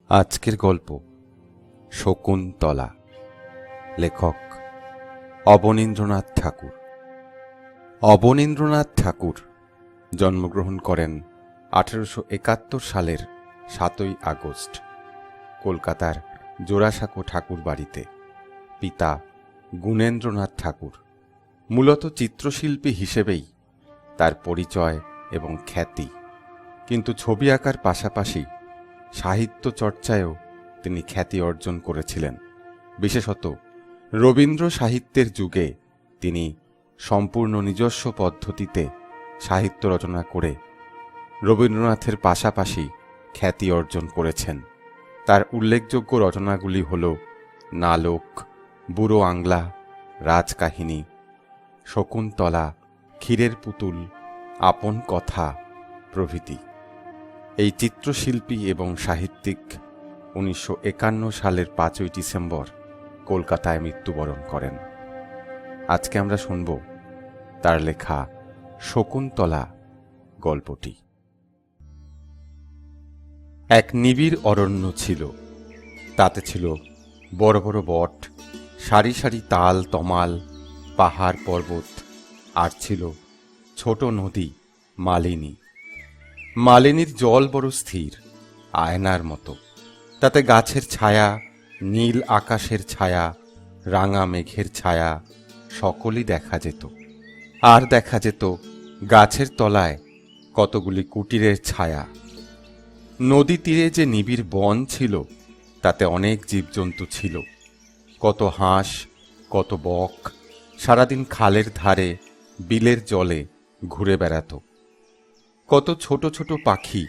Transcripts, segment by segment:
আজকের গল্প শকুন্তলা। লেখক অবনীন্দ্রনাথ ঠাকুর। অবনীন্দ্রনাথ ঠাকুর জন্মগ্রহণ করেন 1871 সালের 7ই আগস্ট কলকাতার জোড়াসাঁকো ঠাকুর বাড়িতে। পিতা গুণেন্দ্রনাথ ঠাকুর মূলত চিত্রশিল্পী হিসেবেই তার পরিচয় এবং খ্যাতি, কিন্তু ছবি আঁকার পাশাপাশি সাহিত্য চর্চায়ও তিনি খ্যাতি অর্জন করেছিলেন। বিশেষত রবীন্দ্র সাহিত্যের যুগে তিনি সম্পূর্ণ নিজস্ব পদ্ধতিতে সাহিত্য রচনা করে রবীন্দ্রনাথের পাশাপাশি খ্যাতি অর্জন করেছেন। তার উল্লেখযোগ্য রচনাগুলি হল নালক, বুড়ো আংলা, রাজকাহিনী, শকুন্তলা, ক্ষীরের পুতুল, আপন কথা প্রভৃতি। এই চিত্রশিল্পী এবং সাহিত্যিক 1951 সালের 5ই ডিসেম্বর কলকাতায় মৃত্যুবরণ করেন। আজকে আমরা শুনব তার লেখা শকুন্তলা গল্পটি। এক নিবিড় অরণ্য ছিল, তাতে ছিল বড় বড় বট, সারি সারি তাল তমাল, পাহাড় পর্বত, আর ছিল ছোট নদী মালিনী। মালিনীর জল বড় স্থির, আয়নার মতো। তাতে গাছের ছায়া, নীল আকাশের ছায়া, রাঙা মেঘের ছায়া সকলই দেখা যেত। আর দেখা যেত গাছের তলায় কতগুলি কুটিরের ছায়া। নদী তীরে যে নিবিড় বন ছিল, তাতে অনেক জীবজন্তু ছিল। কত হাঁস, কত বক সারাদিন খালের ধারে, বিলের জলে ঘুরে বেড়াত। কত ছোট ছোট পাখি,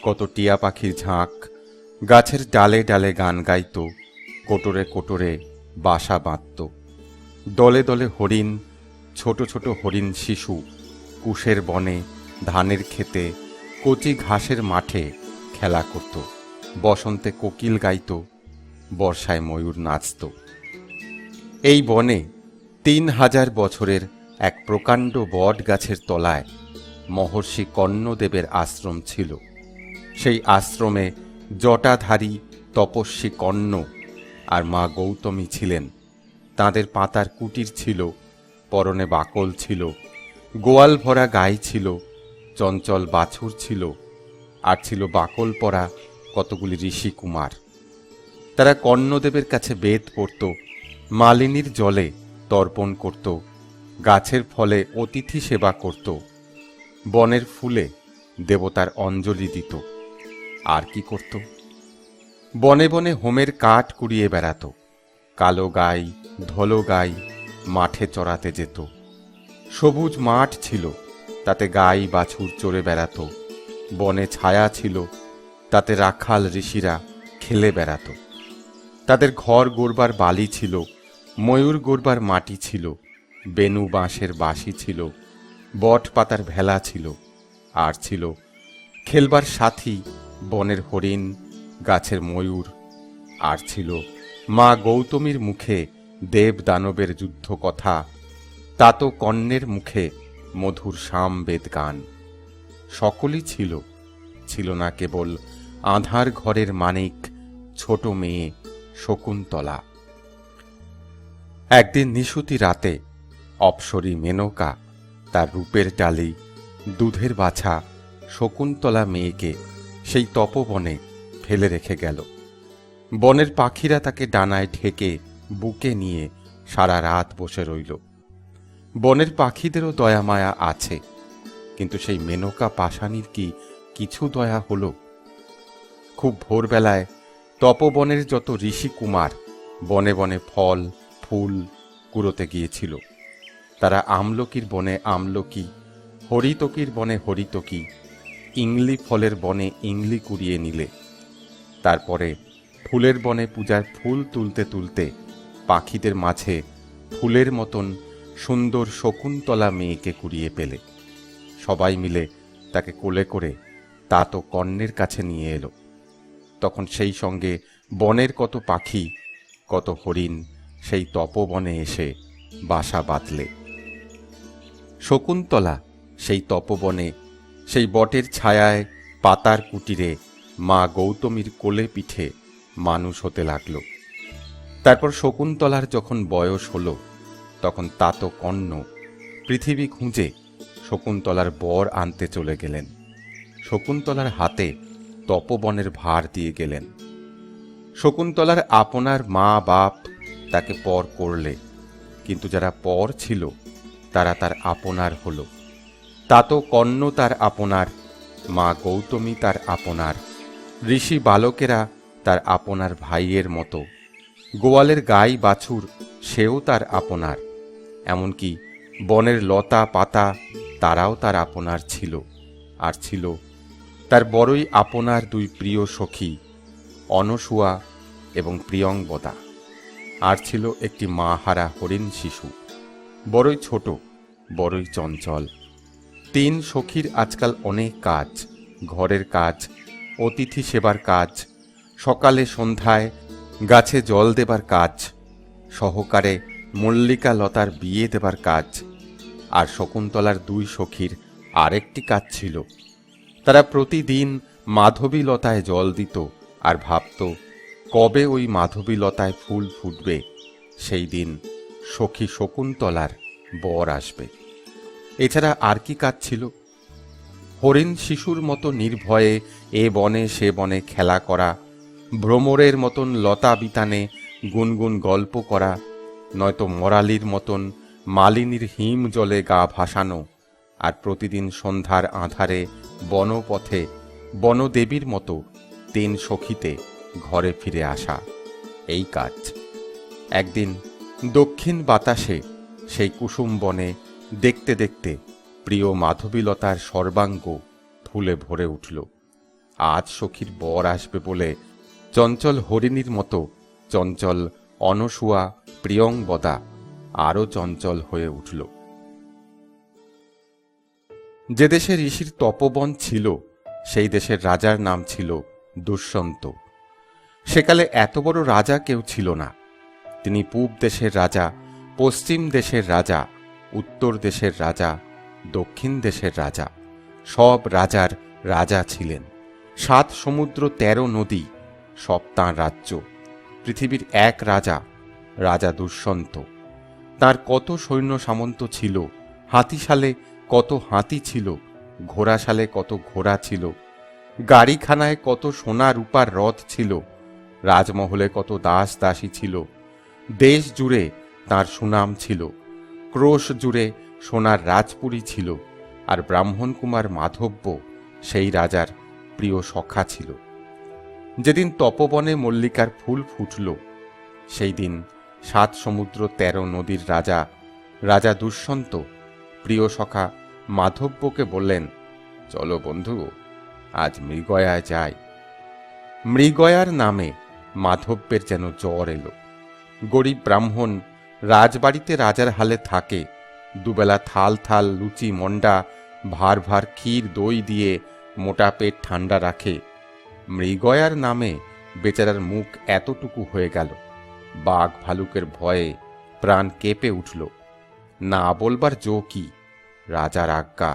কত টিয়া পাখির ঝাঁক গাছের ডালে ডালে গান গাইত, কোটরে কোটরে বাসা বাঁধত। দলে দলে হরিণ, ছোট ছোট হরিণ শিশু কুশের বনে, ধানের ক্ষেতে, কচি ঘাসের মাঠে খেলা করত। বসন্তে কোকিল গাইত, বর্ষায় ময়ূর নাচত। এই বনে 3000 বছরের এক প্রকাণ্ড বট গাছের তলায় মহর্ষি কর্ণদেবের আশ্রম ছিল। সেই আশ্রমে জটাধারী তপস্বী কর্ণ আর মা গৌতমী ছিলেন। তাঁদের পাতার কুটির ছিল, পরনে বাকল ছিল, গোয়াল ভরা গাই ছিল, চঞ্চল বাছুর ছিল, আর ছিল বাকল পরা কতগুলি ঋষি কুমার। তারা কর্ণদেবের কাছে বেদ পড়ত, মালিনীর জলে তর্পণ করত, গাছের ফলে অতিথি সেবা করত, বনের ফুলে দেবতার অঞ্জলি দিত। আর কি করত? বনে বনে হোমের কাঠ কুড়িয়ে বেড়াত। কালো গাই, ধলো গাই মাঠে চড়াতে যেত। সবুজ মাঠ ছিল, তাতে গাই বাছুর চড়ে বেড়াত। বনে ছায়া ছিল, তাতে রাখাল ঋষিরা খেলে বেড়াত। তাদের ঘর গড়বার বালি ছিল, ময়ূর গড়বার মাটি ছিল, বেনু বাঁশের বাঁশি ছিল, বট পাতার ভেলা ছিল, আর ছিল খেলবার সাথী বনের হরিণ, গাছের ময়ূর, আর ছিল মা গৌতমীর মুখে দেব দানবের যুদ্ধ কথা, তাতো কর্ণের মুখে মধুর সামবেদ গান। সকলই ছিল, ছিল না কেবল আঁধার ঘরের মানিক ছোট মেয়ে শকুন্তলা। একদিন নিশুতি রাতে অপ্সরী মেনকা তার রূপের ডালি, দুধের বাছা শকুন্তলা মেয়েকে সেই তপবনে ফেলে রেখে গেল। বনের পাখিরা তাকে ডানায় ঢেকে বুকে নিয়ে সারা রাত বসে রইল। বনের পাখিদেরও দয়া মায়া আছে, কিন্তু সেই মেনকা পাষাণীর কি কিছু দয়া হল? খুব ভোরবেলায় তপবনের যত ঋষি কুমার বনে বনে ফল ফুল কুড়োতে গিয়েছিল। তারা আমলকির বনে আমলকি, হরিতকির বনে হরিতকি, ইংলি ফলের বনে ইংলি কুড়িয়ে নিলে। তারপরে ফুলের বনে পূজার ফুল তুলতে তুলতে পাখিদের মাঝে ফুলের মতন সুন্দর শকুন্তলা মেয়েকে কুড়িয়ে পেলে। সবাই মিলে তাকে কোলে করে তাতো কর্ণের কাছে নিয়ে এলো। তখন সেই সঙ্গে বনের কত পাখি, কত হরিণ সেই তপবনে এসে বাসা বাঁধলে। শকুন্তলা সেই তপবনে, সেই বটের ছায়ায়, পাতার কুটিরে মা গৌতমীর কোলে পিঠে মানুষ হতে লাগল। তারপর শকুন্তলার যখন বয়স হল, তখন তাতো কর্ণ পৃথিবী খুঁজে শকুন্তলার বর আনতে চলে গেলেন। শকুন্তলার হাতে তপবনের ভার দিয়ে গেলেন। শকুন্তলার আপনার মা বাপ তাকে পর করলে, কিন্তু যারা পর ছিল তারা তার আপনার হল। তাতো কর্ণ তার আপনার, মা গৌতমী তার আপনার, ঋষি বালকেরা তার আপনার ভাইয়ের মতো, গোয়ালের গাই বাছুর সেও তার আপনার, এমনকি বনের লতা পাতা তারাও তার আপনার ছিল। আর ছিল তার বড়ই আপনার দুই প্রিয় সখী, অনসূয়া এবং প্রিয়ংবদা। আর ছিল একটি মা হারা হরিণ শিশু, বড়ই ছোট, বড়ই চঞ্চল। তিন সখীর আজকাল অনেক কাজ, ঘরের কাজ, অতিথি সেবার কাজ, সকালে সন্ধ্যায় গাছে জল দেবার কাজ, সহকারে মল্লিকা লতার বিয়ে দেবার কাজ। আর শকুন্তলার দুই সখীর আরেকটি কাজ ছিল, তারা প্রতিদিন মাধবী লতায় জল দিত আর ভাবত কবে ওই মাধবী লতায় ফুল ফুটবে, সেই দিন সখী শকুন্তলার বর আসবে। এছাড়া আর কি কাজ ছিল? হরিণ শিশুর মতো নির্ভয়ে এ বনে সে বনে খেলা করা, ভ্রমরের মতন লতা বিতানে গুনগুন গল্প করা, নয়তো মরালির মতন মালিনীর হিম জলে গা ভাসানো, আর প্রতিদিন সন্ধ্যার আঁধারে বনপথে বনদেবীর মতো তিন সখীতে ঘরে ফিরে আসা, এই কাজ। একদিন দক্ষিণ বাতাসে সেই কুসুম বনে দেখতে দেখতে প্রিয় মাধবীলতার সর্বাঙ্গ ফুলে ভরে উঠল। আজ সখীর বর আসবে বলে চঞ্চল হরিণীর মতো চঞ্চল অনসূয়া প্রিয়ংবদা আরও চঞ্চল হয়ে উঠল। যে দেশে ঋষির তপবন ছিল, সেই দেশের রাজার নাম ছিল দুষ্যন্ত। সেকালে এত বড় রাজা কেউ ছিল না। তিনি পূব দেশের রাজা, পশ্চিম দেশের রাজা, উত্তর দেশের রাজা, দক্ষিণ দেশের রাজা, সব রাজার রাজা ছিলেন। 7 সমুদ্র 13 নদী, সব তাঁর রাজ্য। পৃথিবীর এক রাজা, রাজা দুষ্যন্ত। তার কত সৈন্য সামন্ত ছিল, হাতিশালে কত হাতি ছিল, ঘোড়াশালে কত ঘোড়া ছিল, গাড়িখানায় কত সোনা রূপার রথ ছিল, রাজমহলে কত দাস দাসী ছিল। দেশ জুড়ে তাঁর সুনাম ছিল, ক্রোশ জুড়ে সোনার রাজপুরী ছিল। আর ব্রাহ্মণ কুমার মাধব্য সেই রাজার প্রিয় সখা ছিল। যেদিন তপবনে মল্লিকার ফুল ফুটল, সেই দিন 7 সমুদ্র 13 নদীর রাজা, রাজা দুষ্যন্ত প্রিয় সখা মাধব্যকে বললেন, চলো বন্ধু, আজ মৃগয়ায় যাই। মৃগয়ার নামে মাধব্যের যেন জ্বর এলো। গরিব ব্রাহ্মণ রাজবাড়িতে রাজার হালে থাকে, দুবেলা থাল থাল লুচি মন্ডা, ভার ভার ক্ষীর দই দিয়ে মোটা পেট ঠান্ডা রাখে। মৃগয়ার নামে বেচারার মুখ এতটুকু হয়ে গেল। বাঘ ভালুকের ভয়ে প্রাণ কেঁপে উঠল। না বলবার জো কি, রাজার আজ্ঞা।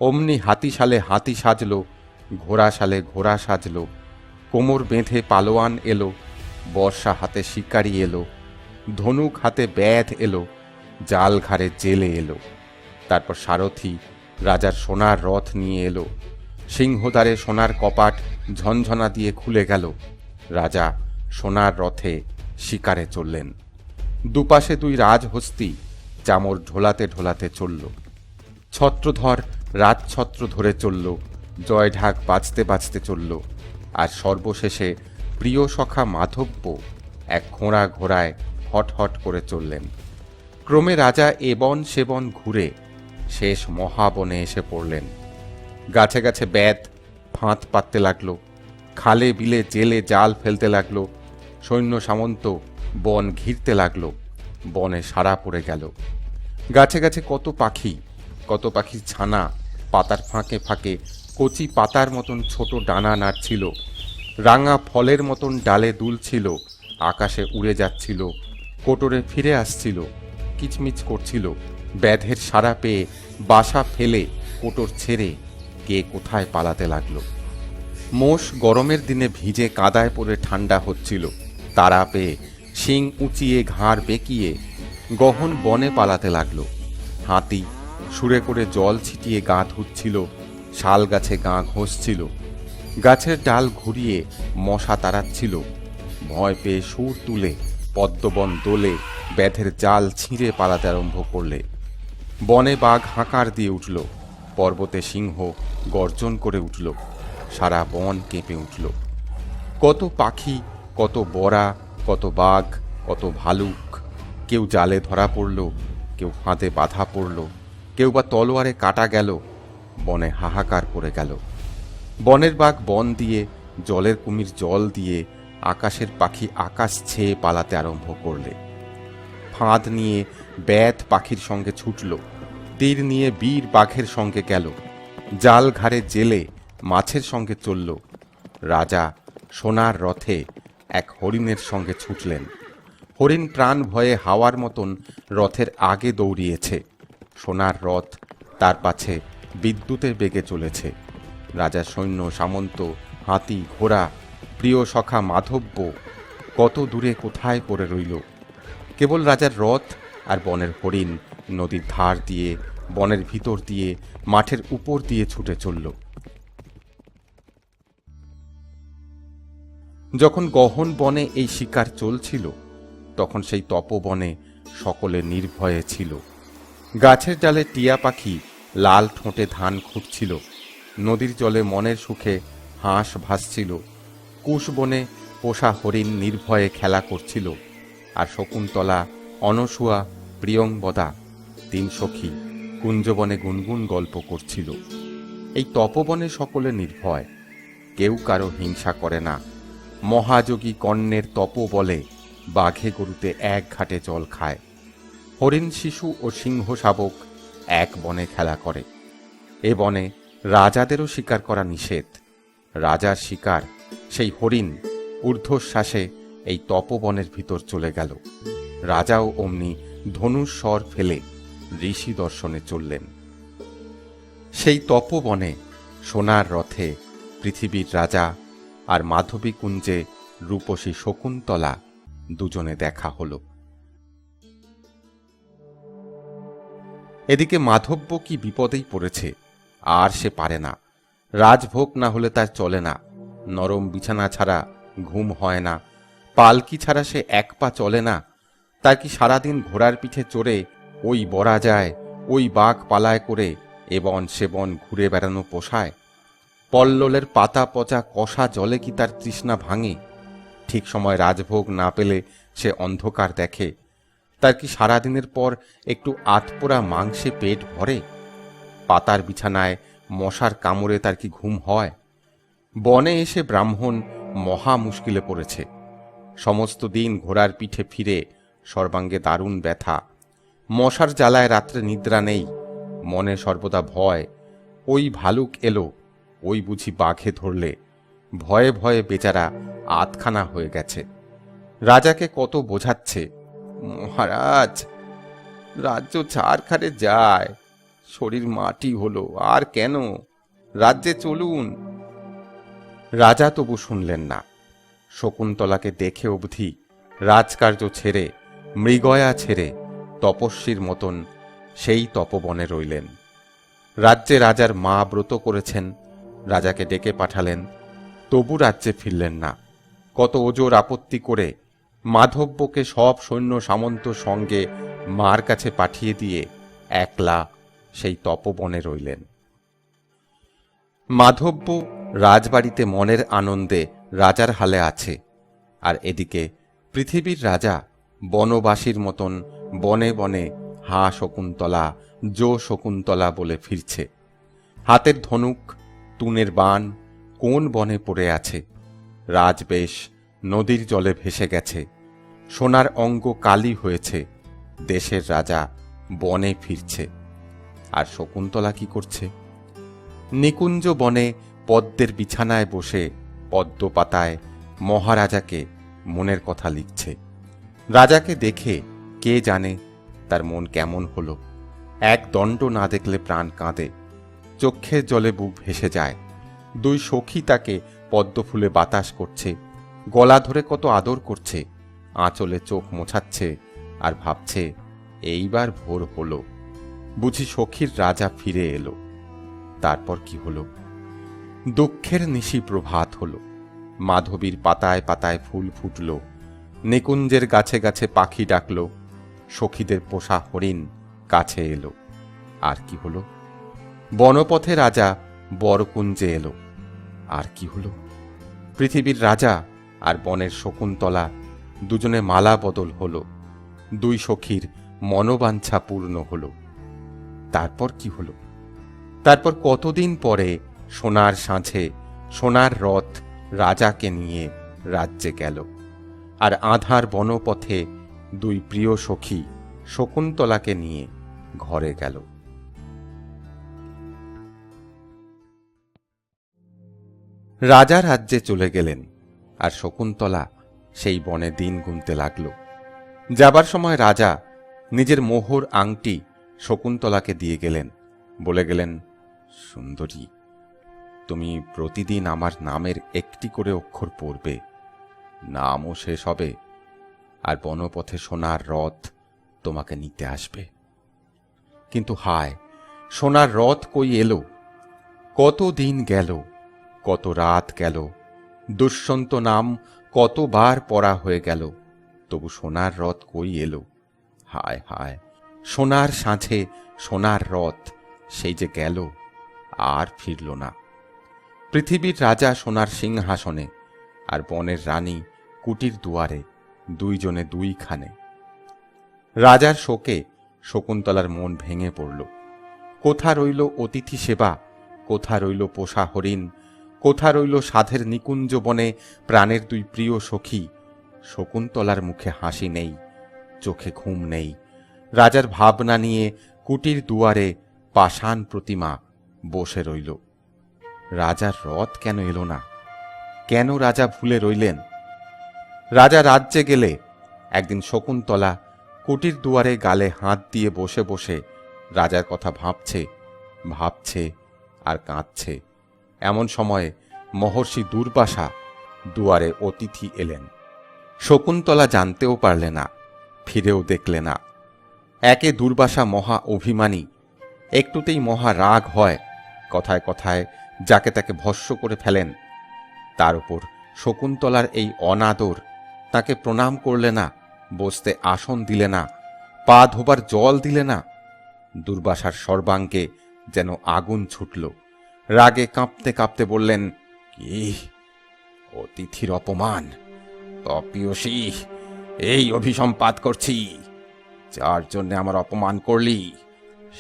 অমনি হাতিশালে হাতি সাজল, ঘোড়াশালে ঘোড়া সাজল, কোমর বেঁধে পালোয়ান এলো, বর্ষা হাতে শিকারি এলো, ধনুক হাতে ব্যাধ এলো, জাল ঘাড়ে জেলে এলো। তারপর সারথি রাজার সোনার রথ নিয়ে এলো। সিংহদ্বারে সোনার কপাট ঝনঝনা দিয়ে খুলে গেল। রাজা সোনার রথে শিকারে চললেন। দুপাশে 2 রাজহস্তি চামর ঢোলাতে ঢোলাতে চলল। ছত্রধর রাজছত্র ধরে চলল, জয় ঢাক বাজতে বাজতে চলল। আর সর্বশেষে প্রিয় সখা মাধব্য এক খোঁড়া ঘোড়ায় হট হট করে চললেন। ক্রমে রাজা এ বন সে বন ঘুরে শেষ মহাবনে এসে পড়লেন। গাছে গাছে বেত ফাঁদ পাততে লাগলো, খালে বিলে জেলে জাল ফেলতে লাগলো। সৈন্য সামন্ত বন ঘিরতে লাগলো। বনে সারা পড়ে গেল। গাছে গাছে কত পাখির ছানা পাতার ফাঁকে ফাঁকে কচি পাতার মতন ছোট ডানা নাড়ছিল, রাঙা ফলের মতন ডালে দুলছিল, আকাশে উড়ে যাচ্ছিল, কোটরে ফিরে আসছিল, কিচমিচ করছিল। ব্যাধের সারা পেয়ে বাসা ফেলে কোটর ছেড়ে কে কোথায় পালাতে লাগলো। মোষ গরমের দিনে ভিজে কাদায় পড়ে ঠান্ডা হচ্ছিল। তারা পেয়ে শিং উঁচিয়ে ঘাড় বেঁকিয়ে গহন বনে পালাতে লাগলো। হাতি সুরে করে জল ছিটিয়ে গা ধুচ্ছিল, শাল গাছে গা ঘষছিল, গাছের ডাল ঘুরিয়ে মশা তাড়াচ্ছিল। ভয় পেয়ে সুর তুলে পদ্মবন দোলে ব্যাধের জাল ছিঁড়ে পালাতে আরম্ভ করলে। বনে বাঘ হাঁকার দিয়ে উঠল, পর্বতে সিংহ গর্জন করে উঠল, সারা বন কেঁপে উঠল। কত পাখি, কত বড়া, কত বাঘ, কত ভালুক, কেউ জালে ধরা পড়ল, কেউ ফাঁদে বাঁধা পড়ল, কেউ বা তলোয়ারে কাটা গেল। বনে হাহাকার পড়ে গেল। বনের বাঘ বন দিয়ে, জলের কুমির জল দিয়ে, আকাশের পাখি আকাশ ছেয়ে পালাতে আরম্ভ করলে। ফাঁদ নিয়ে ব্যাত পাখির সঙ্গে ছুটল, তীর নিয়ে বীর বাঘের সঙ্গে গেল, জাল ঘাড়ে জেলে মাছের সঙ্গে চলল। রাজা সোনার রথে এক হরিণের সঙ্গে ছুটলেন। হরিণ প্রাণ ভয়ে হাওয়ার মতন রথের আগে দৌড়িয়েছে। সোনার রথ তার পাছে বিদ্যুতের বেগে চলেছে। রাজার সৈন্য সামন্ত, হাতি, ঘোড়া, প্রিয় সখা মাধব্য কত দূরে কোথায় পড়ে রইল। কেবল রাজার রথ আর বনের হরিণ নদীর ধার দিয়ে, বনের ভিতর দিয়ে, মাঠের উপর দিয়ে ছুটে চলল। যখন গহন বনে এই শিকার চলছিল, তখন সেই তপবনে সকলে নির্ভয়ে ছিল। গাছের ডালে টিয়া পাখি লাল ঠোঁটে ধান খুঁটছিল, নদীর জলে মনের সুখে হাঁস ভাসছিল, কুশবনে পোষা হরিণ নির্ভয়ে খেলা করছিল, আর শকুন্তলা, অনসূয়া, প্রিয়ংবদা তিন সখী কুঞ্জবনে গুনগুন গল্প করছিল। এই তপবনে সকলে নির্ভয়, কেউ কারো হিংসা করে না। মহাযোগী কর্ণের তপ বলে বাঘে গরুতে এক ঘাটে জল খায়। হরিণ শিশু ও সিংহ শাবক এক বনে খেলা করে। এ বনে রাজাদেরও শিকার করা নিষেধ। রাজার শিকার সেই হরিণ ঊর্ধ্বশ্বাসে এই তপবনের ভিতর চলে গেল। রাজাও অমনি ধনুস্বর ফেলে ঋষি দর্শনে চললেন। সেই তপবনে সোনার রথে পৃথিবীর রাজা আর মাধবী কুঞ্জে রূপসী শকুন্তলা দুজনে দেখা হল। এদিকে মাধব্য কি বিপদেই পড়েছে, আর সে পারে না। রাজভোগ না হলে তার চলে না। নরম বিছানা ছাড়া ঘুম হয় না, পালকি ছাড়া সে এক পা চলে না। তার কি সারাদিন ঘোড়ার পিঠে চড়ে ওই বরা যায়, ওই বাঘ পালায় করে এ বন সে বন ঘুরে বেড়ানো পোষায়? পল্ললের পাতা পচা কষা জলে কি তার তৃষ্ণা ভাঙে? ঠিক সময় রাজভোগ না পেলে সে অন্ধকার দেখে। তার কি সারাদিনের পর একটু আতপোড়া মাংসে পেট ভরে? পাতার বিছানায় মশার কামড়ে তার কি ঘুম হয়? বনে এসে ব্রাহ্মণ মহা মুশকিলে পড়েছে। সমস্ত দিন ঘোড়ার পিঠে ফিরে সর্বাঙ্গে দারুণ ব্যথা। মশার জ্বালায় রাত্রে নিদ্রা নেই, মনে সর্বদা ভয়। ওই ভালুক এলো, ওই বুঝি বাঘে ধরলে। ভয়ে ভয়ে বেচারা আতখানা হয়ে গেছে। রাজাকে কত বোঝাচ্ছে, মহারাজ রাজ্য ছাড়খাড়ে যায়, শরীর মাটি হলো, আর কেন, রাজ্যে চলুন। রাজা তবু শুনলেন না। শকুন্তলাকে দেখে অবধি রাজকার্য ছেড়ে, মৃগয়া ছেড়ে তপস্বীর মতন সেই তপবনে রইলেন। রাজ্যে রাজার মা ব্রত করেছেন, রাজাকে ডেকে পাঠালেন, তবু রাজ্যে ফিরলেন না। কত ওজোর আপত্তি করে মাধব্যকে সব সৈন্য সামন্ত সঙ্গে মার কাছে পাঠিয়ে দিয়ে একলা সেই তপবনে রইলেন। মাধব্য রাজবাড়িতে মনের আনন্দে রাজার হালে আছে, আর এদিকে পৃথিবীর রাজা বনবাসীর মতন বনে বনে হা শকুন্তলা, জো শকুন্তলা বলে ফিরছে। হাতের ধনুক, তুনের বাণ কোন বনে পড়ে আছে। রাজবেশ নদীর জলে ভেসে গেছে, সোনার অঙ্গ কালি হয়েছে। দেশের রাজা বনে ফিরছে, আর শকুন্তলা কি করছে? নিকুঞ্জ বনে পদ্মের বিছানায় বসে পদ্ম পাতায় মহারাজাকে মনের কথা লিখছে। রাজাকে দেখে কে জানে তার মন কেমন হলো। এক দণ্ড না দেখলে প্রাণ কাঁদে, চক্ষের জলে বুক ভেসে যায়। দুই সখী তাকে পদ্ম ফুলে বাতাস করছে, গলা ধরে কত আদর করছে, আঁচলে চোখ মোছাচ্ছে আর ভাবছে এইবার ভোর হলো, বুঝি সখীর রাজা ফিরে এলো। তারপর কি হলো? দুঃখের নিশি প্রভাত হলো, মাধবীর পাতায় পাতায় ফুল ফুটল, নিকুঞ্জের গাছে গাছে পাখি ডাকল, সখীদের পোষা হরিণ কাছে এলো। আর কি হলো? বনপথে রাজা বরকুঞ্জে এলো। আর কি হলো? পৃথিবীর রাজা আর বনের শকুন্তলা দুজনে মালা বদল হলো, দুই সখীর মনোবাঞ্ছা পূর্ণ হলো। তারপর কি হলো? তারপর কতদিন পরে সোনার সাঁঝে সোনার রথ রাজাকে নিয়ে রাজ্যে গেল, আর আঁধার বনপথে দুই প্রিয় সখী শকুন্তলাকে নিয়ে ঘরে গেল। রাজা রাজ্যে চলে গেলেন, আর শকুন্তলা সেই বনে দিন গুনতে লাগল। যাবার সময় রাজা নিজের মোহর আংটি শকুন্তলাকে দিয়ে গেলেন, বলে গেলেন, সুন্দরী, তুমি প্রতিদিন আমার নামের একটি করে অক্ষর পড়বে, নামও শেষ হবে, আর বনপথে সোনার রথ তোমাকে নিতে আসবে। কিন্তু হায়, সোনার রথ কই এলো? কত দিন গেল, কত রাত গেল, দুষ্যন্ত নাম কতবার পড়া হয়ে গেল, তবু সোনার রথ কই এলো? হায় হায়, সোনার সাঁঝে সোনার রথ সেই যে গেল, আর ফিরল না। পৃথিবীর রাজা সোনার সিংহাসনে, আর বনের রানী কুটির দুয়ারে, দুইজনে দুইখানে। রাজার শোকে শকুন্তলার মন ভেঙে পড়ল। কোথা রইল অতিথি সেবা, কোথা রইল পোষা হরিণ, কোথা রইল সাধের নিকুঞ্জ বনে প্রাণের দুই প্রিয় সখী। শকুন্তলার মুখে হাসি নেই, চোখে ঘুম নেই। রাজার ভাবনা নিয়ে কুটির দুয়ারে পাষাণ প্রতিমা বসে রইল। রাজার রথ কেন এলো না? কেন রাজা ভুলে রইলেন? রাজা রাজ্যে গেলে একদিন শকুন্তলা কুটির দুয়ারে গালে হাত দিয়ে বসে বসে রাজার কথা ভাবছে, ভাবছে আর কাঁদছে। এমন সময়ে মহর্ষি দুর্বাসা দুয়ারে অতিথি এলেন। শকুন্তলা জানতেও পারলে না, ফিরেও দেখলে না। একে দুর্বাসা মহা অভিমানী, একটুতেই মহা রাগ হয়, কথায় কথায় যাকে তাকে ভস্ম করে ফেলেন। তার উপর শকুন্তলার এই অনাদর, তাকে প্রণাম করলে না, বসতে আসন দিলে না, পা ধোবার জল দিলে না। দুর্বাসার সর্বাঙ্গে যেন আগুন ছুটল। রাগে কাঁপতে কাঁপতে বললেন, কি অতিথির অপমান! তপিয়সী, এই অভিসম্পাত করছি। যার জন্য আমার অপমান করলি,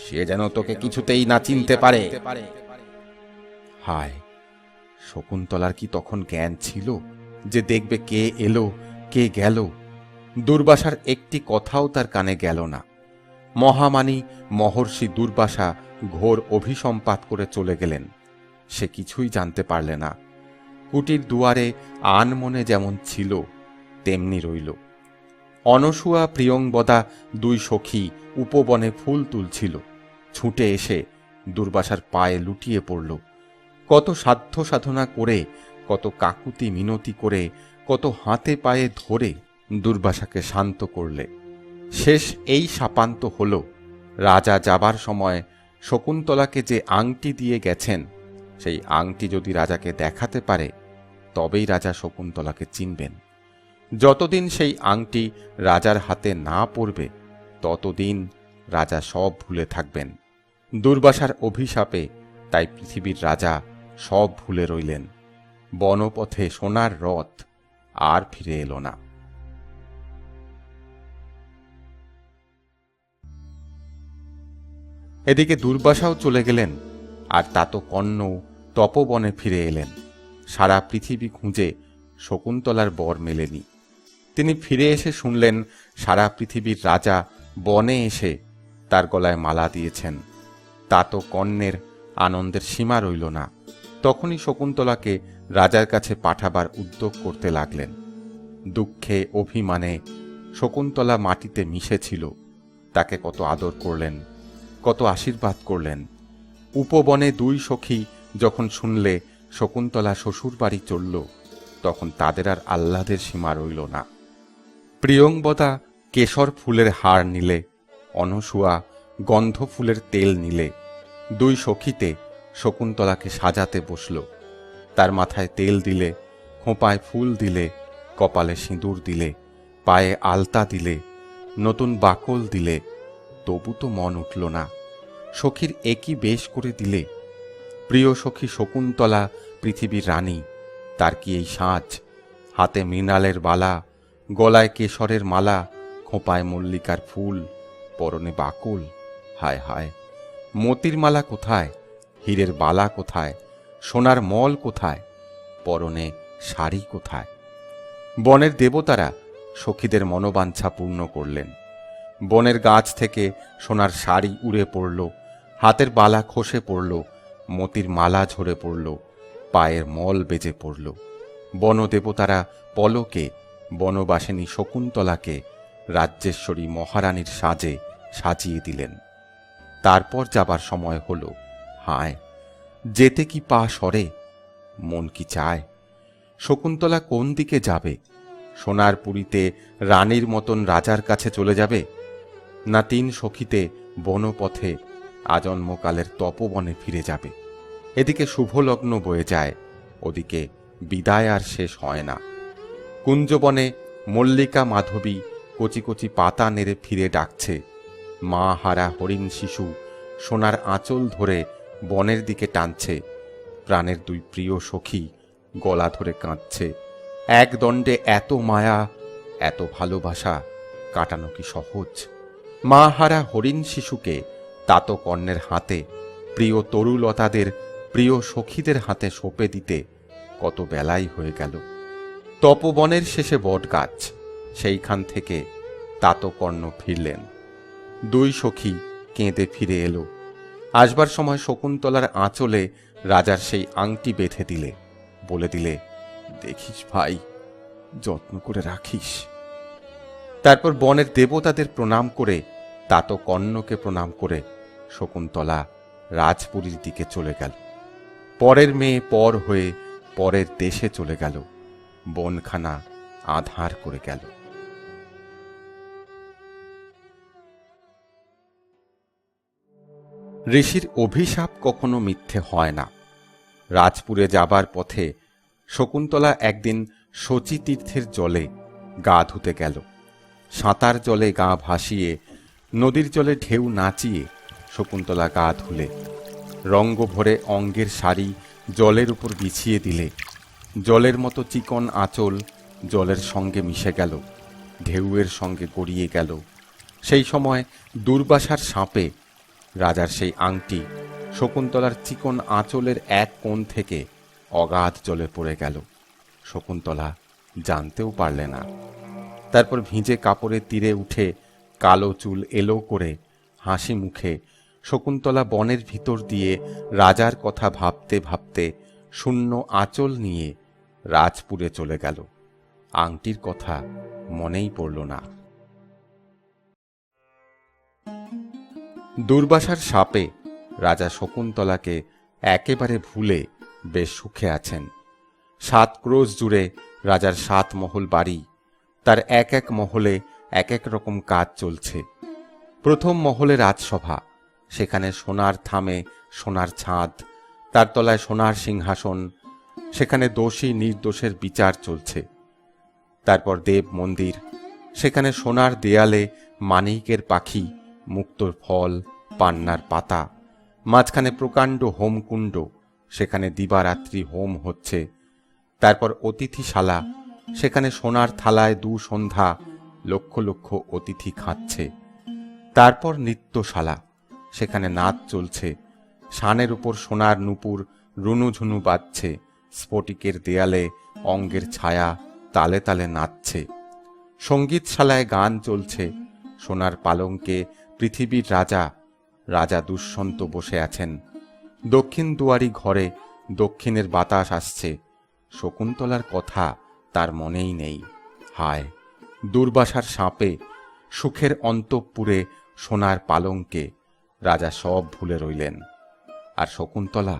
সে যেন তোকে কিছুতেই না চিনতে পারে। হায়, শকুন্তলার কি তখন জ্ঞান ছিল যে দেখবে কে এলো কে গেল? দুর্বাসার একটি কথাও তার কানে গেল না। মহামানী মহর্ষি দুর্বাসা ঘোর অভিসম্পাত করে চলে গেলেন। সে কিছুই জানতে পারলে না। কুটির দুয়ারে আনমনে যেমন ছিল তেমনি রইল। অনসূয়া প্রিয়ংবদা দুই সখী উপবনে ফুল তুলছিল। ছুটে এসে দুর্বাসার পায়ে লুটিয়ে পড়ল। কত সাধ্য সাধনা করে, কত কাকুতি মিনতি করে, কত হাতে পায়ে ধরে দুর্বাসাকে শান্ত করলে। শেষ এই শাপান্ত হল, রাজা যাবার সময় শকুন্তলাকে যে আংটি দিয়ে গেছেন, সেই আংটি যদি রাজাকে দেখাতে পারে, তবেই রাজা শকুন্তলাকে চিনবেন। যতদিন সেই আংটি রাজার হাতে না পড়বে, ততদিন রাজা সব ভুলে থাকবেন। দুর্বাসার অভিশাপে তাই পৃথিবীর রাজা সব ভুলে রইলেন। বনপথে সোনার রথ আর ফিরে এলো না। এদিকে দুর্বাসাও চলে গেলেন, আর তাতকর্ণও তপবনে ফিরে এলেন। সারা পৃথিবী খুঁজে শকুন্তলার বর মেলেনি। তিনি ফিরে এসে শুনলেন সারা পৃথিবীর রাজা বনে এসে তার গলায় মালা দিয়েছেন। তাতকর্ণের আনন্দের সীমা রইল না। তখনই শকুন্তলাকে রাজার কাছে পাঠাবার উদ্যোগ করতে লাগলেন। দুঃখে অভিমানে শকুন্তলা মাটিতে মিশেছিল। তাকে কত আদর করলেন, কত আশীর্বাদ করলেন। উপবনে দুই সখী যখন শুনলে শকুন্তলা শ্বশুর বাড়ি চলল, তখন তাদের আর আহ্লাদের সীমা রইল না। প্রিয়ংবদা কেশর ফুলের হার নিলে, অনসূয়া গন্ধ ফুলের তেল নিলে। দুই সখীতে শকুন্তলাকে সাজাতে বসল। তার মাথায় তেল দিলে, খোঁপায় ফুল দিলে, কপালে সিঁদুর দিলে, পায়ে আলতা দিলে, নতুন বাকল দিলে। তবু তো মন উঠল না। সখীর একই বেশ করে দিলে। প্রিয় সখী শকুন্তলা পৃথিবীর রানী, তার কি এই সাজ? হাতে মৃণালের বালা, গলায় কেশরের মালা, খোঁপায় মল্লিকার ফুল, পরনে বাকল। হায় হায়, মতির মালা কোথায়? হীরের বালা কোথায়? সোনার মল কোথায়? পরনে শাড়ি কোথায়? বনের দেবতারা সখীদের মনোবাঞ্ছা পূর্ণ করলেন। বনের গাছ থেকে সোনার শাড়ি উড়ে পড়ল, হাতের বালা খসে পড়ল, মতির মালা ঝরে পড়ল, পায়ের মল বেজে পড়ল। বনদেবতারা পলকে বনবাসিনী শকুন্তলাকে রাজ্যেশ্বরী মহারানীর সাজে সাজিয়ে দিলেন। তারপর যাবার সময় হল। হায়, যেতে কি পা সরে, মন কি চায়? শকুন্তলা কোন দিকে যাবে? সোনার পুরীতে রানীর মতন রাজার কাছে চলে যাবে, না তিন সখীতে বনপথে আজন্মকালের তপবনে ফিরে যাবে? এদিকে শুভলগ্ন বয়ে যায়, ওদিকে বিদায় আর শেষ হয় না। কুঞ্জবনে মল্লিকা মাধবী কচি কচি পাতা নেড়ে ফিরে ডাকছে। মা হারা হরিণ শিশু সোনার আঁচল ধরে বনের দিকে টানছে। প্রাণের দুই প্রিয় সখী গলা ধরে কাঁদছে। এক দণ্ডে এত মায়া, এত ভালোবাসা কাটানো কি সহজ? মা হারা হরিণ শিশুকে তাতো কর্ণের হাতে, প্রিয় তরুলতাদের প্রিয় সখীদের হাতে সঁপে দিতে কত বেলাই হয়ে গেল। তপবনের শেষে বট গাছ, সেইখান থেকে তাতকর্ণ ফিরলেন। দুই সখী কেঁদে ফিরে এলো। আসবার সময় শকুন্তলার আঁচলে রাজার সেই আংটি বেঁধে দিলে, বলে দিলে, দেখিস ভাই, যত্ন করে রাখিস। তারপর বনের দেবতাদের প্রণাম করে, তাতকর্ণকে প্রণাম করে শকুন্তলা রাজপুরীর দিকে চলে গেল। পরের মেয়ে পর হয়ে পরের দেশে চলে গেল। বনখানা আঁধার করে গেল। ঋষির অভিশাপ কখনো মিথ্যে হয় না। রাজপুরে যাবার পথে শকুন্তলা একদিন শচীতীর্থের জলে গা ধুতে গেল। সাঁতার জলে গা ভাসিয়ে, নদীর জলে ঢেউ নাচিয়ে শকুন্তলা গা ধুলে। রঙ্গ ভরে অঙ্গের শাড়ি জলের উপর বিছিয়ে দিলে। জলের মতো চিকন আঁচল জলের সঙ্গে মিশে গেল, ঢেউয়ের সঙ্গে গড়িয়ে গেল। সেই সময় দুর্বাসার সাপে রাজার সেই আংটি শকুন্তলার চিকন আঁচলের এক কোণ থেকে অগাধ জলে পড়ে গেল। শকুন্তলা জানতেও পারলে না। তারপর ভিজে কাপড়ের তীরে উঠে কালো চুল এলো করে হাসি মুখে শকুন্তলা বনের ভিতর দিয়ে রাজার কথা ভাবতে ভাবতে শূন্য আঁচল নিয়ে রাজপুরে চলে গেল। আংটির কথা মনেই পড়ল না। দুর্বাসার সাপে রাজা শকুন্তলাকে একেবারে ভুলে বেশ সুখে আছেন। 7 ক্রোশ জুড়ে রাজার 7 মহল বাড়ি, তার এক এক মহলে এক এক রকম কাজ চলছে। প্রথম মহলে রাজসভা, সেখানে সোনার থামে সোনার ছাদ, তার তলায় সোনার সিংহাসন, সেখানে দোষী নির্দোষের বিচার চলছে। তারপর দেব মন্দির, সেখানে সোনার দেয়ালে মানিকের পাখি, মুক্তোর ফল, পান্নার পাতা, মাঝখানে প্রকাণ্ড হোমকুণ্ড, সেখানে দিবারাত্রি হোম হচ্ছে। তারপর অতিথিশালা, সেখানে সোনার থালায় 2 সন্ধ্যা লক্ষ লক্ষ অতিথি খাচ্ছে। তারপর নৃত্যশালা, সেখানে নাচ চলছে। শানের উপর সোনার নূপুর রুনুঝুনু বাজছে, স্ফটিকের দেয়ালে অঙ্গের ছায়া তালে তালে নাচছে। সঙ্গীতশালায় গান চলছে। সোনার পালঙ্কে পৃথিবীর রাজা রাজা দুষ্যন্ত বসে আছেন। দক্ষিণ দুয়ারি ঘরে দক্ষিণের বাতাস আসছে। শকুন্তলার কথা তার মনেই নেই। হায়, দুর্বাসার সাপে, সুখের অন্তঃপুরে সোনার পালঙ্কে রাজা সব ভুলে রইলেন। আর শকুন্তলা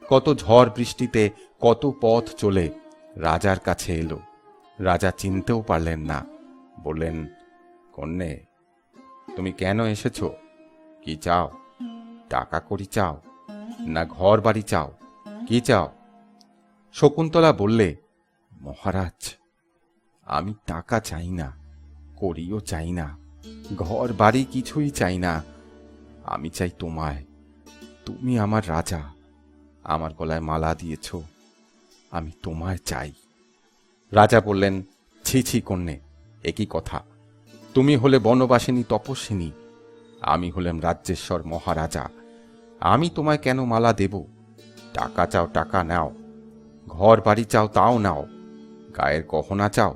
কত ঝড় বৃষ্টিতে কত পথ চলে রাজার কাছে এলো। রাজা চিনতেও পারলেন না। বললেন, কন্যে, তুমি কেন এসেছ? কি চাও? টাকা কড়ি চাও, না ঘর বাড়ি চাও? কি চাও? শকুন্তলা বললে, মহারাজ, আমি টাকা চাই না, কড়িও চাই না, ঘর বাড়ি কিছুই চাই না। আমি চাই তোমায়। তুমি আমার রাজা, আমার গলায় মালা দিয়েছ, আমি তোমায় চাই। রাজা বললেন, ছি ছি কন্যে, একই কথা। তুমি হলে বনবাসিনী তপস্বিনী, আমি হলেম রাজ্যেশ্বর মহারাজা। আমি তোমায় কেন মালা দেব? টাকা চাও, টাকা নাও। ঘর বাড়ি চাও, তাও নাও। গায়ের গহনা চাও,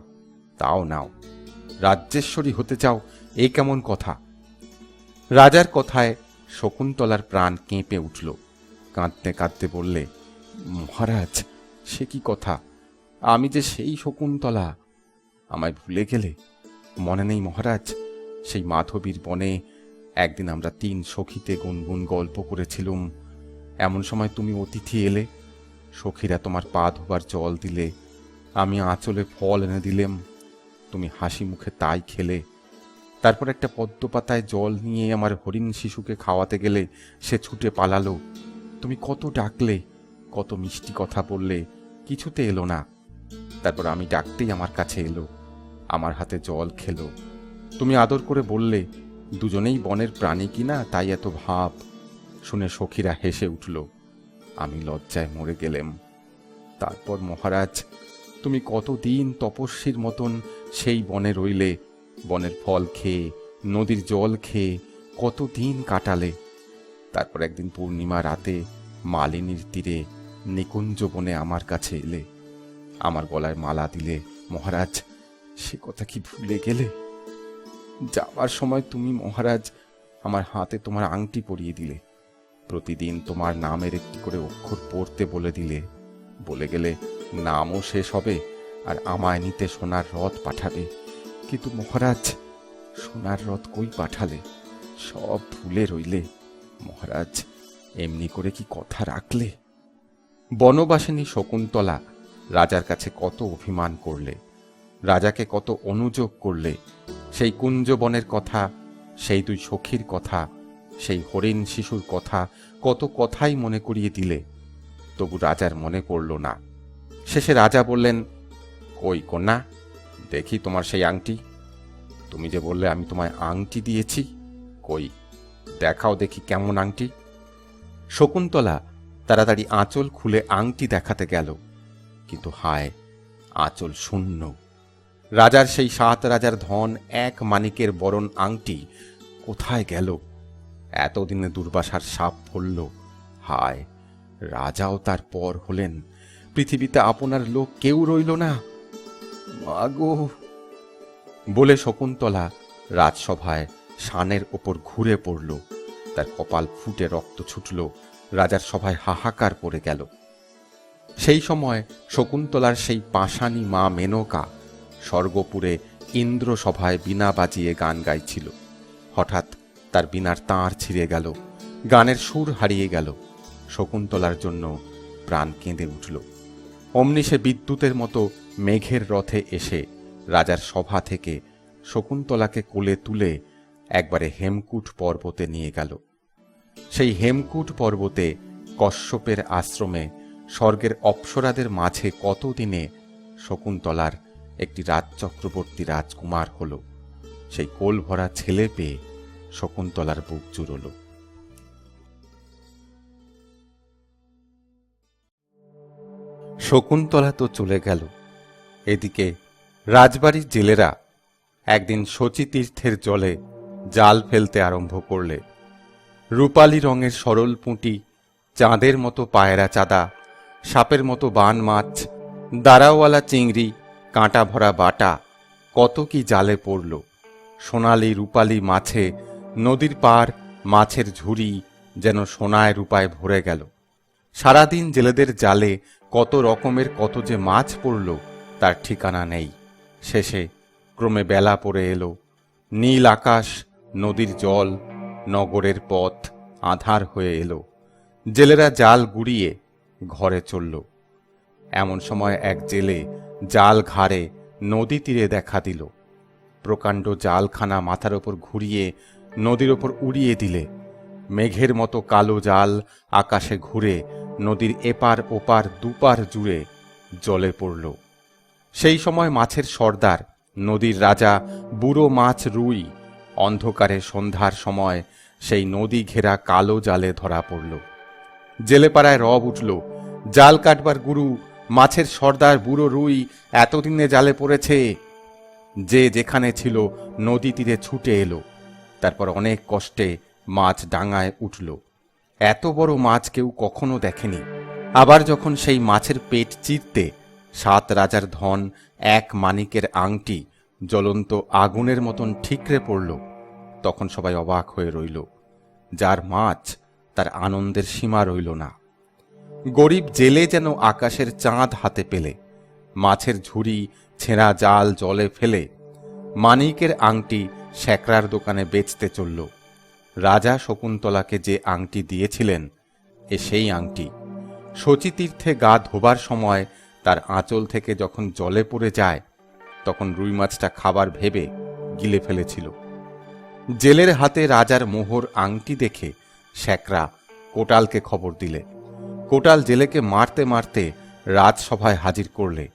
তাও নাও। রাজ্যেশ্বরী হতে চাও, এ কেমন কথা? রাজার কথায় শকুন্তলার প্রাণ কেঁপে উঠল। কাঁদতে কাঁদতে বললে, মহারাজ, সে কি কথা? আমি যে সেই শকুন্তলা। আমায় ভুলে গেলে? মনে নেই মহারাজ, সেই মাধবীর বনে একদিন আমরা 3 সখীতে গুনগুন গল্প করেছিলুম। এমন সময় তুমি অতিথি এলে। সখীরা তোমার পা ধোবার জল দিলে, আমি আঁচলে ফল এনে দিলেম, তুমি হাসি মুখে তাই খেলে। তারপর একটা পদ্মপাতায় জল নিয়ে আমার হরিণ শিশুকে খাওয়াতে গেলে সে ছুটে পালালো। তুমি কত ডাকলে, কত মিষ্টি কথা বললে, কিছুতে এলো না। তারপর আমি ডাকতেই আমার কাছে এলো, আমার হাতে জল খেলো। তুমি আদর করে বললে, দুজনেই বনের প্রাণী কিনা, তাই এত ভাব। শুনে সখীরা হেসে উঠল। আমি লজ্জায় মরে গেলেম। তারপর মহারাজ, তুমি কতদিন তপস্বীর মতন সেই বনে রইলে। বনের ফল খেয়ে, নদীর জল খেয়ে কতদিন কাটালে। তারপর একদিন পূর্ণিমা রাতে মালিনীর তীরে নিকুঞ্জ বনে আমার কাছে এলে, আমার গলায় মালা দিলে। মহারাজ, সে কথা কি ভুলে গেলে? যাবার সময় তুমি মহারাজ আমার হাতে তোমার আংটি পরিয়ে দিলে। প্রতিদিন তোমার নামের একটি করে অক্ষর পড়তে বলে দিলে। বলে গেলে নামও শেষ হবে, আর আমায় নিতে সোনার রথ পাঠাবে। কিন্তু মহারাজ, সোনার রথ কই পাঠালে? সব ভুলে রইলে। মহারাজ, এমনি করে কি কথা রাখলে? বনবাসিনী শকুন্তলা রাজার কাছে কত অভিমান করলে, রাজাকে কত অনুযোগ করলে। সেই কুঞ্জবনের কথা, সেই 2 সখীর কথা, সেই হরিণ শিশুর কথা, কত কথাই মনে করিয়ে দিলে। তবু রাজার মনে পড়ল না। শেষে রাজা বললেন, কই কন্যা, দেখি তোমার সেই আংটি। তুমি যে বললে আমি তোমায় আংটি দিয়েছি, কই দেখাও দেখি কেমন আংটি। শকুন্তলা তাড়াতাড়ি আঁচল খুলে আংটি দেখাতে গেল, কিন্তু হায়, আঁচল শূন্য। রাজার সেই 7 রাজার ধন 1 মানিকের বরণ আংটি কোথায় গেল? এতদিনে দুর্বাসার সাপ ফলল। হায়, রাজাও তার পর হলেন। পৃথিবীতে আপনার লোক কেউ রইল না। মাগো বলে শকুন্তলা রাজসভায় শানের ওপর ঘুরে পড়ল। তার কপাল ফুটে রক্ত ছুটল। রাজার সভায় হাহাকার পড়ে গেল। সেই সময় শকুন্তলার সেই পাষাণী মা মেনকা স্বর্গপুরে ইন্দ্র সভায় বীণা বাজিয়ে গান গাইছিল। হঠাৎ তার বীণার তার ছিঁড়ে গেল, গানের সুর হারিয়ে গেল। শকুন্তলার জন্য প্রাণ কেঁদে উঠল। অমনি সে বিদ্যুতের মতো মেঘের রথে এসে রাজার সভা থেকে শকুন্তলাকে কোলে তুলে একবারে হেমকূট পর্বতে নিয়ে গেল। সেই হেমকূট পর্বতে কশ্যপের আশ্রমে স্বর্গের অপ্সরাদের মাঝে কতদিনে শকুন্তলার একটি রাজচক্রবর্তী রাজকুমার হল। সেই কোল ভরা ছেলে পেয়ে শকুন্তলার বুক জুড়ল। শকুন্তলা তো চলে গেল। এদিকে রাজবাড়ির জেলেরা একদিন শচীতীর্থের জলে জাল ফেলতে আরম্ভ করলে। রূপালী রঙের সরল পুঁটি, চাঁদের মতো পায়রা চাঁদা, সাপের মতো বান মাছ, দাঁড়াওয়ালা চিংড়ি, কাঁটা ভরা বাটা, কত কি জালে পড়ল। সোনালি রূপালী মাছে নদীর পার মাছের ঝুড়ি যেন সোনায় রূপায় ভরে গেল। সারাদিন জেলেদের জালে কত রকমের কত যে মাছ পড়ল তার ঠিকানা নেই। শেষে ক্রমে বেলা পড়ে এলো। নীল আকাশ, নদীর জল, নগরের পথ আঁধার হয়ে এলো। জেলেরা জাল গুড়িয়ে ঘরে চলল। এমন সময় এক জেলে জাল ঘাড়ে নদী তীরে দেখা দিল। প্রকাণ্ড জালখানা মাথার ওপর ঘুরিয়ে নদীর ওপর উড়িয়ে দিলে মেঘের মতো কালো জাল আকাশে ঘুরে নদীর এপার ওপার দুপার জুড়ে জলে পড়ল। সেই সময় মাছের সর্দার, নদীর রাজা বুড়ো মাছ রুই অন্ধকারে সন্ধ্যার সময় সেই নদী ঘেরা কালো জালে ধরা পড়ল। জেলেপাড়ায় রব উঠল, জাল কাটবার গুরু মাছের সর্দার বুড়ো রুই এতদিনে জালে পড়েছে। যে যেখানে ছিল নদী তীরে ছুটে এলো। তারপর অনেক কষ্টে মাছ ডাঙায় উঠল। এত বড় মাছ কেউ কখনো দেখেনি। আবার যখন সেই মাছের পেট চিরতে 7 রাজার ধন 1 মানিকের আংটি জ্বলন্ত আগুনের মতন ঠিকরে পড়ল, তখন সবাই অবাক হয়ে রইল। যার মাছ তার আনন্দের সীমা রইল না। গরিব জেলে যেন আকাশের চাঁদ হাতে পেলে, মাছের ঝুড়ি ছেঁড়া জাল জলে ফেলে মানিকের আংটি শ্যাকরার দোকানে বেচতে চলল। রাজা শকুন্তলাকে যে আংটি দিয়েছিলেন সেই আংটি শচীতীর্থে গা ধোবার সময় তার আঁচল থেকে যখন জলে পড়ে যায়, তখন রুই মাছটা খাবার ভেবে গিলে ফেলেছিল। জেলের হাতে রাজার মোহর আংটি দেখে শ্যাকরা কোটালকে খবর দিলে। কোটাল জেলেকে মারতে মারতে রাজসভায় হাজির করলে।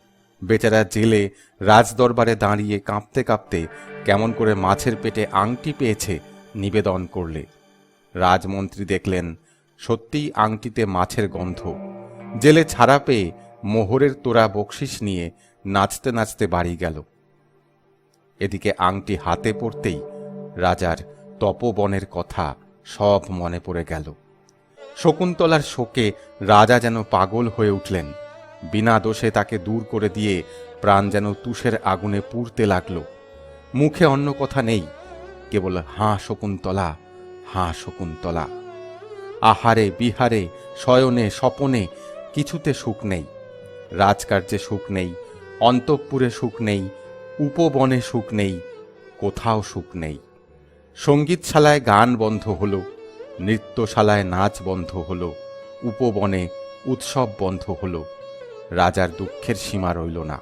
বেচারা জেলে রাজদরবারে দাঁড়িয়ে কাঁপতে কাঁপতে কেমন করে মাছের পেটে আংটি পেয়েছে নিবেদন করলে। রাজমন্ত্রী দেখলেন সত্যিই আংটিতে মাছের গন্ধ। জেলে ছাড়া পেয়ে মোহরের তোড়া বকশিস নিয়ে নাচতে নাচতে বাড়ি গেল। এদিকে আংটি হাতে পড়তেই রাজার তপবনের কথা সব মনে পড়ে গেল। শকুন্তলার শোকে রাজা যেন পাগল হয়ে উঠলেন। বিনা দোষে তাকে দূর করে দিয়ে প্রাণ যেন তুষের আগুনে পুড়তে লাগল। মুখে অন্য কথা নেই, কেবল হাঁ শকুন্তলা, হাঁ শকুন্তলা। আহারে বিহারে শয়নে স্বপনে কিছুতে সুখ নেই। রাজকার্যে সুখ নেই, অন্তঃপুরে সুখ নেই, উপবনে সুখ নেই, কোথাও সুখ নেই। সঙ্গীতশালায় গান বন্ধ হল, নৃত্যশালায় নাচ বন্ধ হল, উপবনে উৎসব বন্ধ হল। রাজার দুঃখের সীমা রইল না।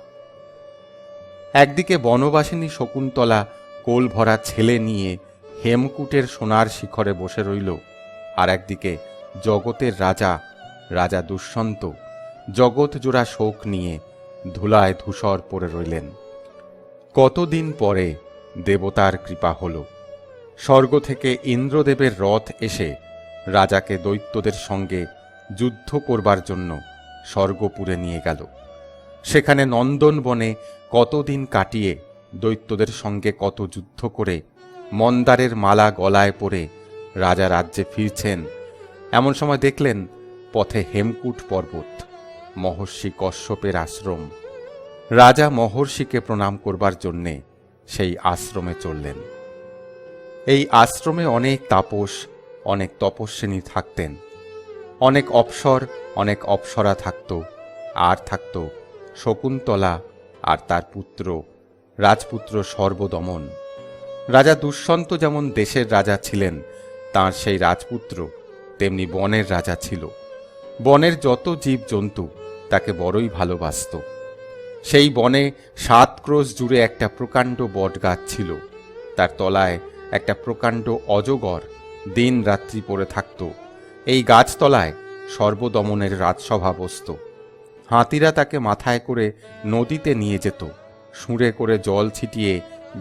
একদিকে বনবাসিনী শকুন্তলা কোল ভরা ছেলে নিয়ে হেমকূটের সোনার শিখরে বসে রইল, আর একদিকে জগতের রাজা রাজা দুষ্যন্ত জগৎ জোড়া শোক নিয়ে ধুলায় ধূসর পড়ে রইলেন। কতদিন পরে দেবতার কৃপা হল। স্বর্গ থেকে ইন্দ্রদেবের রথ এসে রাজাকে দৈত্যদের সঙ্গে যুদ্ধ করবার জন্য স্বর্গপুরে নিয়ে গেল। সেখানে নন্দনবনে কতদিন কাটিয়ে দৈত্যদের সঙ্গে কত যুদ্ধ করে মন্দারের মালা গলায় পরে রাজা রাজ্যে ফিরছেন। এমন সময় দেখলেন পথে হেমকূট পর্বত, মহর্ষি কশ্যপের আশ্রম। রাজা মহর্ষিকে প্রণাম করবার জন্যে সেই আশ্রমে চললেন। এই আশ্রমে অনেক তাপস, অনেক তপস্বিনী থাকতেন। অনেক অপ্সর, অনেক অপ্সরা থাকত। আর থাকত শকুন্তলা আর তার পুত্র রাজপুত্র সর্বদমন। রাজা দুষ্যন্ত যেমন দেশের রাজা ছিলেন, তাঁর সেই রাজপুত্র তেমনি বনের রাজা ছিল। বনের যত জীবজন্তু তাকে বড়ই ভালোবাসত। সেই বনে 7 ক্রোশ জুড়ে একটা প্রকাণ্ড বটগাছ ছিল। তার তলায় একটা প্রকাণ্ড অজগর দিন রাত্রি পড়ে থাকত। এই গাছতলায় সর্বদমনের রাজসভা বসত। হাতিরা তাকে মাথায় করে নদীতে নিয়ে যেত, সুঁড়ে করে জল ছিটিয়ে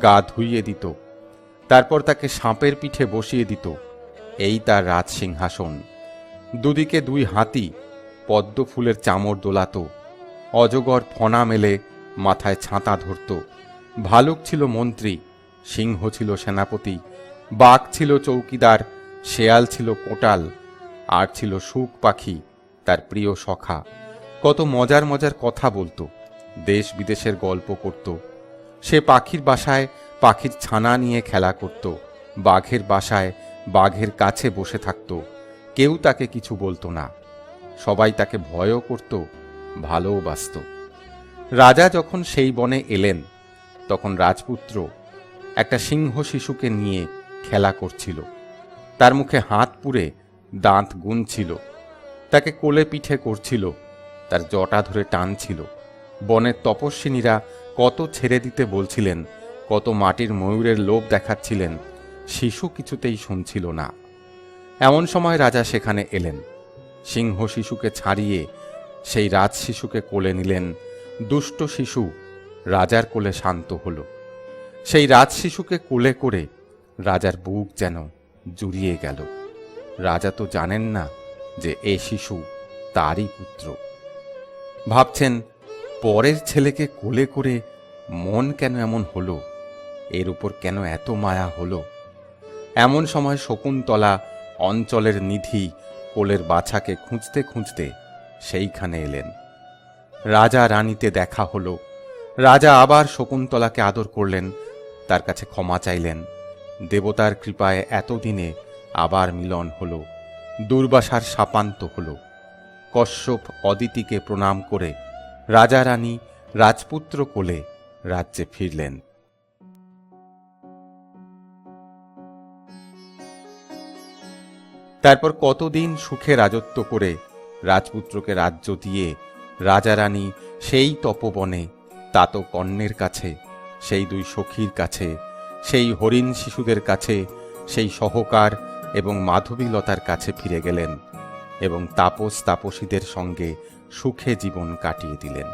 গা ধুইয়ে দিত। তারপর তাকে সাপের পিঠে বসিয়ে দিত। এই তার রাজসিংহাসন। দুদিকে 2 হাতি পদ্ম ফুলের চামর দোলাত। অজগর ফণা মেলে মাথায় ছাতা ধরত। ভালুক ছিল মন্ত্রী, সিংহ ছিল সেনাপতি, বাঘ ছিল চৌকিদার, শেয়াল ছিল কোটাল, আর ছিল শুক পাখি তার প্রিয় সখা। কত মজার মজার কথা বলতো, দেশ বিদেশের গল্প করত। সে পাখির বাসায় পাখির ছানা নিয়ে খেলা করত, বাঘের বাসায় বাঘের কাছে বসে থাকত। কেউ তাকে কিছু বলতো না, সবাই তাকে ভয়ও করত, ভালোবাসত। রাজা যখন সেই বনে এলেন, তখন রাজপুত্র একটা সিংহ শিশুকে নিয়ে খেলা করছিল। তার মুখে হাত পুরে দাঁত গুনছিল, তাকে কোলে পিঠে করছিল। তার জটা ধরে টানছিল। বনের তপস্বিনীরা কত ছেড়ে দিতে বলছিলেন, কত মাটির ময়ূরের লোভ দেখাচ্ছিলেন, শিশু কিছুতেই শুনছিল না। এমন সময় রাজা সেখানে এলেন। সিংহ শিশুকে ছাড়িয়ে সেই রাজ শিশুকে কোলে নিলেন। দুষ্ট শিশু রাজার কোলে শান্ত হল। সেই রাজ শিশুকে কোলে করে রাজার বুক যেন জুড়িয়ে গেল। রাজা তো জানেন না যে এ শিশু তারই পুত্র। ভাবছেন, পরের ছেলেকে কোলে করে মন কেন এমন হলো, এর উপর কেন এত মায়া হলো। এমন সময় শকুন্তলা অঞ্চলের নিধি কোলের বাছাকে খুঁজতে খুঁজতে সেইখানে এলেন। রাজা রানীতে দেখা হলো। রাজা আবার শকুন্তলাকে আদর করলেন, তার কাছে ক্ষমা চাইলেন। দেবতার কৃপায় এতদিনে আবার মিলন হল। দুর্বাসার শাপান্ত হল। কশ্যপ অদিতিকে প্রণাম করে রাজা রানী রাজপুত্র কোলে রাজ্যে ফিরলেন। তারপর কতদিন সুখে রাজত্ব করে রাজপুত্রকে রাজ্য দিয়ে রাজা রানী সেই তপবনে তাত কর্ণের কাছে, সেই দুই সখীর কাছে, সেই হরিণ শিশুদের কাছে, সেই সহকার এবং মাধবীলতার কাছে ফিরে গেলেন এবং তাপস তাপসীদের সঙ্গে সুখে জীবন কাটিয়ে দিলেন।